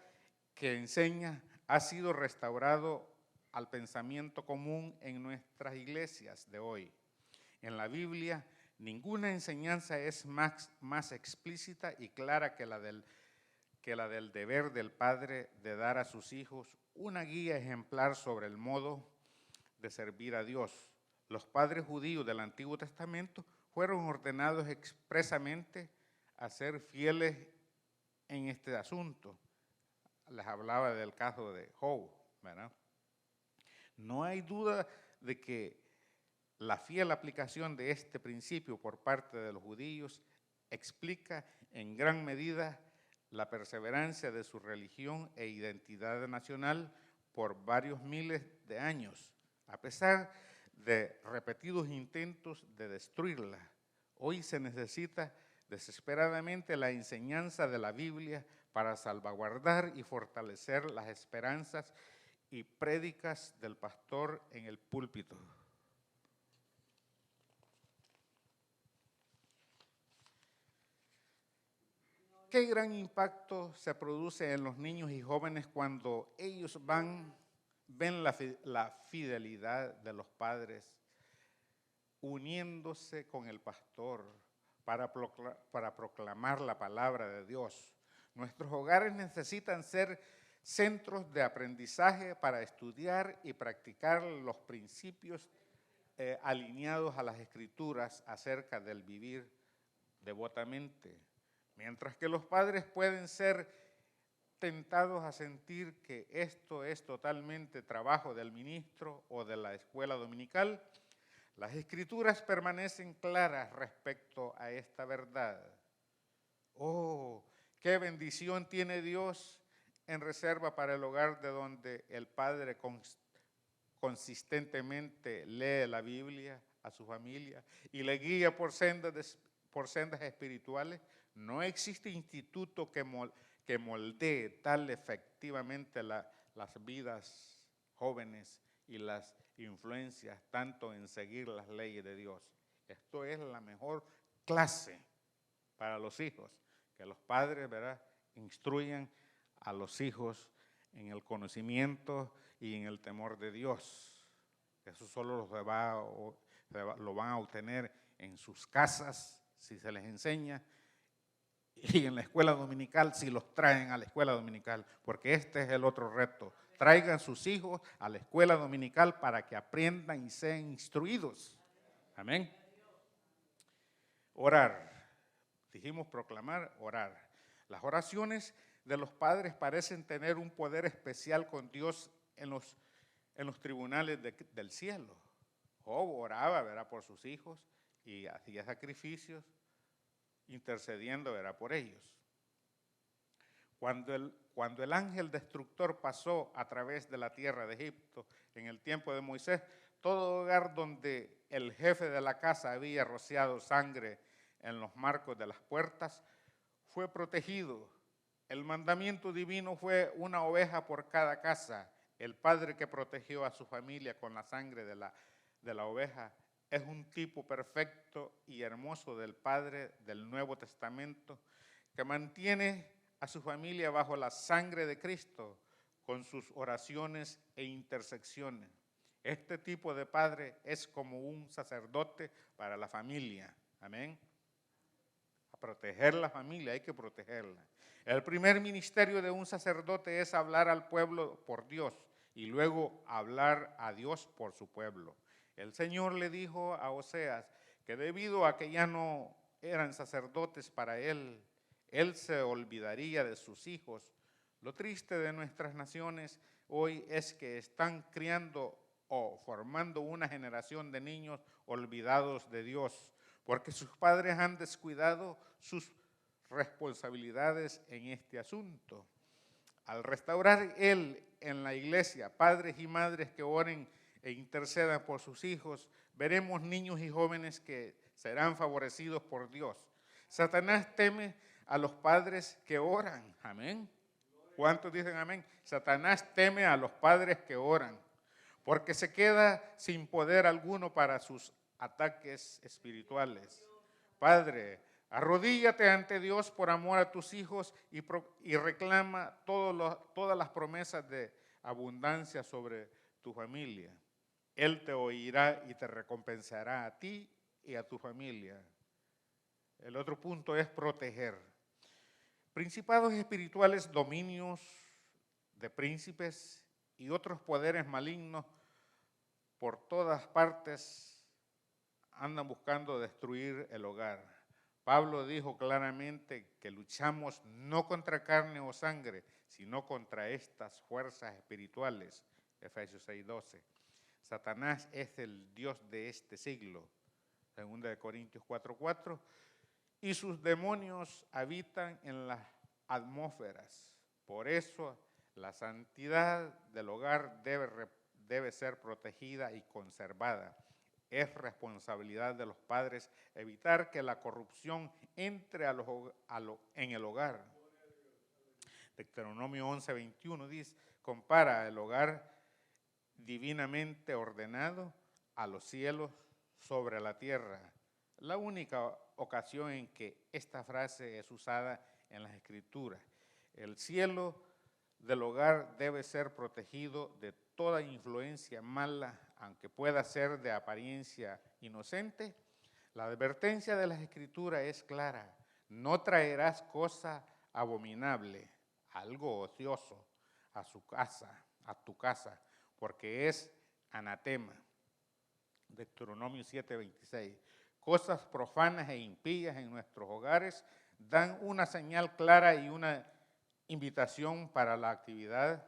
Speaker 2: que enseña ha sido restaurado al pensamiento común en nuestras iglesias de hoy. En la Biblia, ninguna enseñanza es más explícita y clara que la del deber del padre de dar a sus hijos una guía ejemplar sobre el modo de servir a Dios. Los padres judíos del Antiguo Testamento fueron ordenados expresamente a ser fieles en este asunto. Les hablaba del caso de Job, ¿verdad? No hay duda de que la fiel aplicación de este principio por parte de los judíos explica en gran medida la perseverancia de su religión e identidad nacional por varios miles de años, a pesar de repetidos intentos de destruirla. Hoy se necesita desesperadamente la enseñanza de la Biblia para salvaguardar y fortalecer las esperanzas y prédicas del pastor en el púlpito. ¿Qué gran impacto se produce en los niños y jóvenes cuando ellos ven la fidelidad de los padres uniéndose con el pastor para proclamar la palabra de Dios? Nuestros hogares necesitan ser centros de aprendizaje para estudiar y practicar los principios alineados a las Escrituras acerca del vivir devotamente. Mientras que los padres pueden ser tentados a sentir que esto es totalmente trabajo del ministro o de la escuela dominical, las Escrituras permanecen claras respecto a esta verdad. ¡Oh, qué bendición tiene Dios en reserva para el hogar de donde el padre consistentemente lee la Biblia a su familia y le guía por sendas espirituales? No existe instituto que moldee tal efectivamente las vidas jóvenes y las influencias tanto en seguir las leyes de Dios. Esto es la mejor clase para los hijos, que los padres, ¿verdad?, instruyan a los hijos en el conocimiento y en el temor de Dios. Eso solo lo van a obtener en sus casas si se les enseña, y en la escuela dominical si los traen a la escuela dominical, porque este es el otro reto. Traigan sus hijos a la escuela dominical para que aprendan y sean instruidos. Amén. Orar. Dijimos proclamar, orar. Las oraciones de los padres parecen tener un poder especial con Dios en los tribunales del cielo. Job oraba, ¿verdad?, por sus hijos y hacía sacrificios intercediendo, ¿verdad?, por ellos. Cuando el ángel destructor pasó a través de la tierra de Egipto en el tiempo de Moisés, todo hogar donde el jefe de la casa había rociado sangre en los marcos de las puertas fue protegido. El mandamiento divino fue una oveja por cada casa. El padre que protegió a su familia con la sangre de la oveja es un tipo perfecto y hermoso del Padre del Nuevo Testamento que mantiene a su familia bajo la sangre de Cristo con sus oraciones e intersecciones. Este tipo de padre es como un sacerdote para la familia. Amén. A proteger la familia, hay que protegerla. El primer ministerio de un sacerdote es hablar al pueblo por Dios y luego hablar a Dios por su pueblo. El Señor le dijo a Oseas que debido a que ya no eran sacerdotes para él se olvidaría de sus hijos. Lo triste de nuestras naciones hoy es que están criando o formando una generación de niños olvidados de Dios, porque sus padres han descuidado sus responsabilidades en este asunto. Al restaurar Él en la iglesia padres y madres que oren e intercedan por sus hijos, veremos niños y jóvenes que serán favorecidos por Dios. Satanás teme a los padres que oran. Amén. ¿Cuántos dicen amén? Satanás teme a los padres que oran, porque se queda sin poder alguno para sus ataques espirituales. Padre, arrodíllate ante Dios por amor a tus hijos y reclama todas las promesas de abundancia sobre tu familia. Él te oirá y te recompensará a ti y a tu familia. El otro punto es proteger. Principados espirituales, dominios de príncipes y otros poderes malignos por todas partes andan buscando destruir el hogar. Pablo dijo claramente que luchamos no contra carne o sangre, sino contra estas fuerzas espirituales. Efesios 6:12. Satanás es el dios de este siglo. 2 Corintios 4:4. Y sus demonios habitan en las atmósferas. Por eso la santidad del hogar debe ser protegida y conservada. Es responsabilidad de los padres evitar que la corrupción entre en el hogar. Deuteronomio 11:21 dice, compara el hogar divinamente ordenado a los cielos sobre la tierra. La única ocasión en que esta frase es usada en las Escrituras. El cielo del hogar debe ser protegido de toda influencia mala, aunque pueda ser de apariencia inocente. La advertencia de las Escrituras es clara. No traerás cosa abominable, algo ocioso, a tu casa, porque es anatema. Deuteronomio 7:26. Cosas profanas e impías en nuestros hogares dan una señal clara y una invitación para la actividad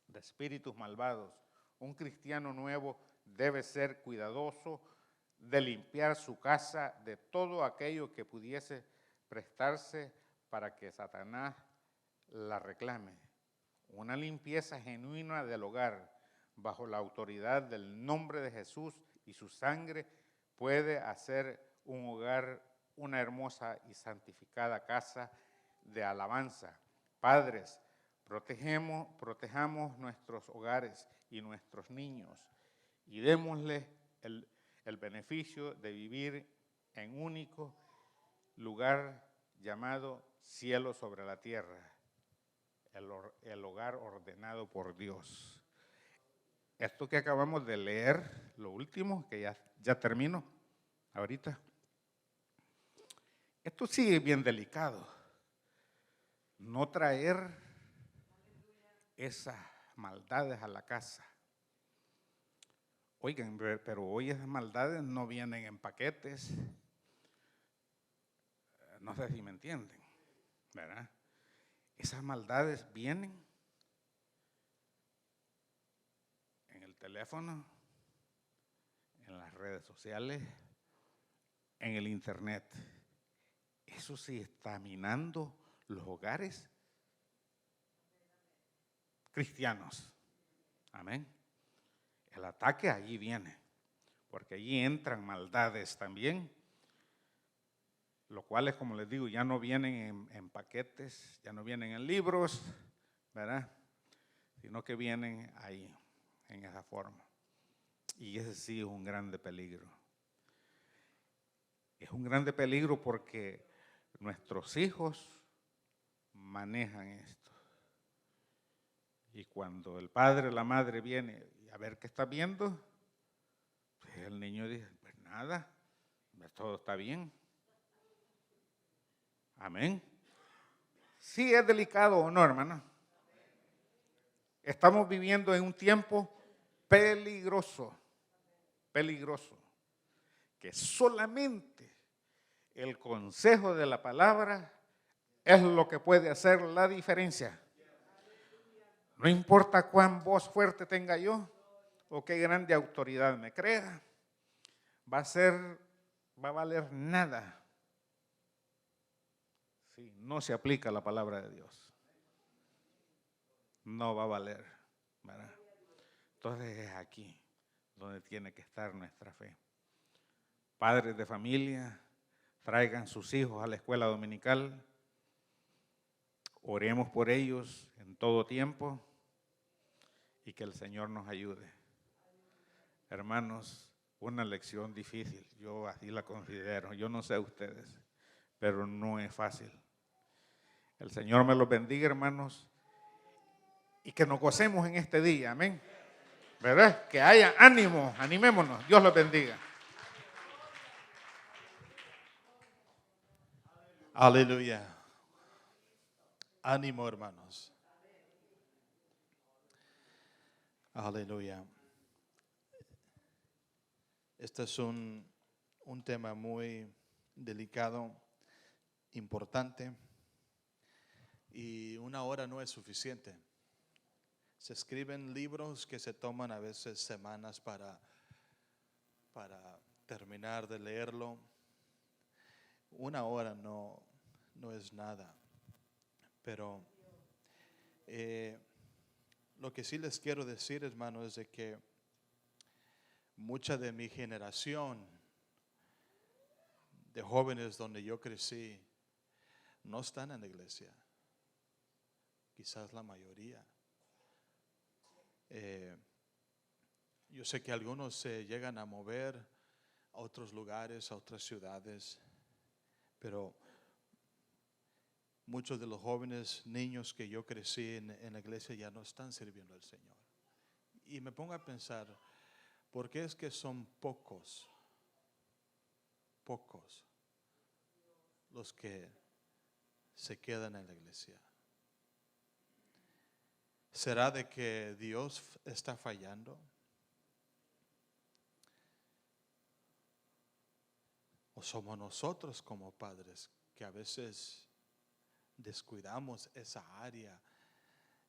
Speaker 2: de espíritus malvados. Un cristiano nuevo debe ser cuidadoso de limpiar su casa de todo aquello que pudiese prestarse para que Satanás la reclame. Una limpieza genuina del hogar bajo la autoridad del nombre de Jesús y su sangre puede hacer un hogar una hermosa y santificada casa de alabanza. Padres, protejamos nuestros hogares y nuestros niños y démosles el beneficio de vivir en un único lugar llamado cielo sobre la tierra, el hogar ordenado por Dios. Esto que acabamos de leer, lo último, que ya termino ahorita, esto sí es bien delicado. No traer esas maldades a la casa. Oigan, pero hoy esas maldades no vienen en paquetes. No sé si me entienden, ¿verdad? Esas maldades vienen en el teléfono, en las redes sociales, en el internet. Eso sí está minando los hogares cristianos. Amén. El ataque allí viene, porque allí entran maldades también, lo cual, como les digo, ya no vienen en paquetes, ya no vienen en libros, ¿verdad? Sino que vienen ahí, en esa forma. Y ese sí es un grande peligro. Es un grande peligro porque nuestros hijos manejan esto. Y cuando el padre o la madre viene a ver qué está viendo, pues el niño dice, pues nada, todo está bien. Amén. Sí es delicado o no, hermano. Estamos viviendo en un tiempo peligroso, que solamente el consejo de la palabra es lo que puede hacer la diferencia. No importa cuán voz fuerte tenga yo o qué grande autoridad me crea, va a valer nada si no se aplica la palabra de Dios. No va a valer, ¿verdad? Entonces es aquí donde tiene que estar nuestra fe. Padres de familia, traigan sus hijos a la escuela dominical. Oremos por ellos en todo tiempo y que el Señor nos ayude. Hermanos, una lección difícil, yo así la considero, yo no sé ustedes, pero no es fácil. El Señor me los bendiga, hermanos, y que nos gocemos en este día, amén. ¿Verdad? Que haya ánimo, animémonos, Dios los bendiga.
Speaker 1: Aleluya. Ánimo, hermanos. Aleluya. Este es un un tema muy delicado, importante, y una hora no es suficiente. Se escriben libros que se toman a veces semanas para terminar de leerlo. Una hora no es nada. Pero lo que sí les quiero decir, hermano, es de que mucha de mi generación de jóvenes donde yo crecí no están en la iglesia. Quizás la mayoría. Yo sé que algunos se llegan a mover a otros lugares, a otras ciudades, pero muchos de los jóvenes, niños que yo crecí en la iglesia ya no están sirviendo al Señor. Y me pongo a pensar, ¿por qué es que son pocos los que se quedan en la iglesia? ¿Será de que Dios está fallando? ¿O somos nosotros como padres que a veces descuidamos esa área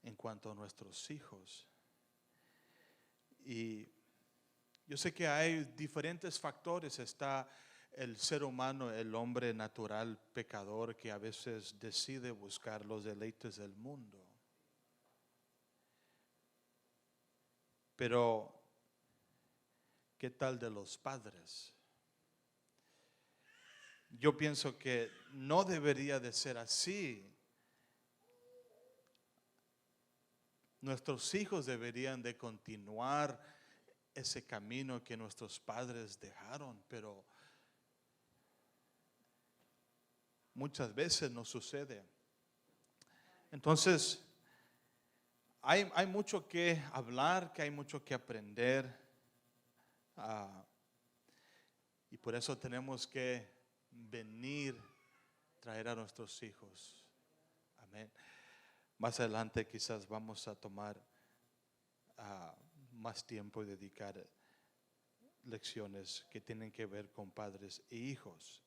Speaker 1: en cuanto a nuestros hijos? Y yo sé que hay diferentes factores. Está el ser humano, el hombre natural pecador que a veces decide buscar los deleites del mundo. Pero, ¿qué tal de los padres? Yo pienso que no debería de ser así. Nuestros hijos deberían de continuar ese camino que nuestros padres dejaron, pero muchas veces no sucede. Entonces, hay mucho que hablar, que hay mucho que aprender, y por eso tenemos que venir, traer a nuestros hijos. Amén. Más adelante quizás vamos a tomar más tiempo y dedicar lecciones que tienen que ver con padres e hijos.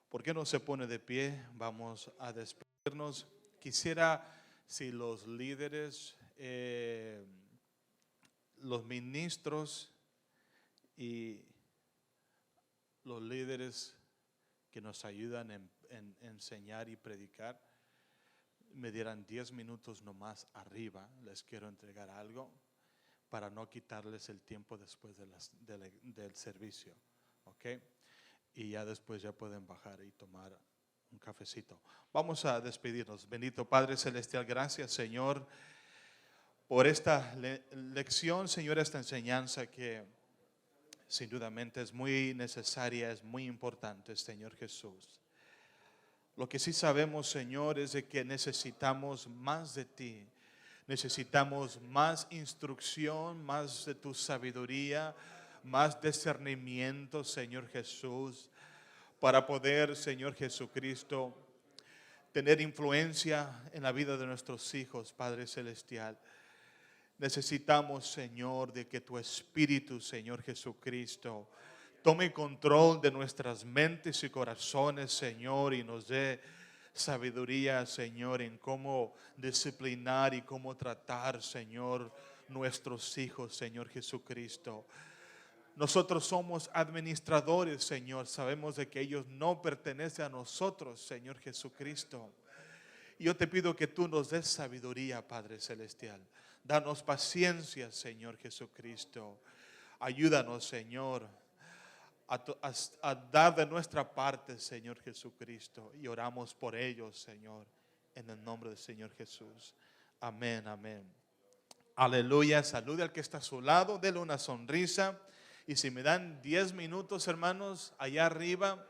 Speaker 1: ¿Por qué no se pone de pie? Vamos a despedirnos. Quisiera, si los líderes, los ministros y los líderes que nos ayudan en enseñar y predicar, me dieran 10 minutos nomás arriba. Les quiero entregar algo para no quitarles el tiempo después del servicio. ¿Ok? Y ya después ya pueden bajar y tomar un cafecito. Vamos a despedirnos. Bendito Padre Celestial, gracias, Señor, por esta lección, Señor, esta enseñanza que sin dudamente es muy necesaria, es muy importante, Señor Jesús. Lo que sí sabemos, Señor, es de que necesitamos más de ti. Necesitamos más instrucción, más de tu sabiduría, más discernimiento, Señor Jesús, para poder, Señor Jesucristo, tener influencia en la vida de nuestros hijos, Padre Celestial. Necesitamos, Señor, de que tu Espíritu, Señor Jesucristo, tome control de nuestras mentes y corazones, Señor, y nos dé sabiduría, Señor, en cómo disciplinar y cómo tratar, Señor, nuestros hijos, Señor Jesucristo. Nosotros somos administradores, Señor. Sabemos de que ellos no pertenecen a nosotros, Señor Jesucristo. Y yo te pido que tú nos des sabiduría, Padre Celestial. Danos paciencia, Señor Jesucristo. Ayúdanos, Señor, a dar de nuestra parte, Señor Jesucristo. Y oramos por ellos, Señor, en el nombre del Señor Jesús. Amén, amén. Aleluya. Salude al que está a su lado. Dele una sonrisa. Y si me dan 10 minutos, hermanos, allá arriba,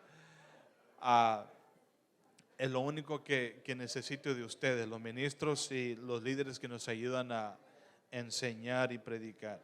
Speaker 1: es lo único que necesito de ustedes, los ministros y los líderes que nos ayudan a enseñar y predicar.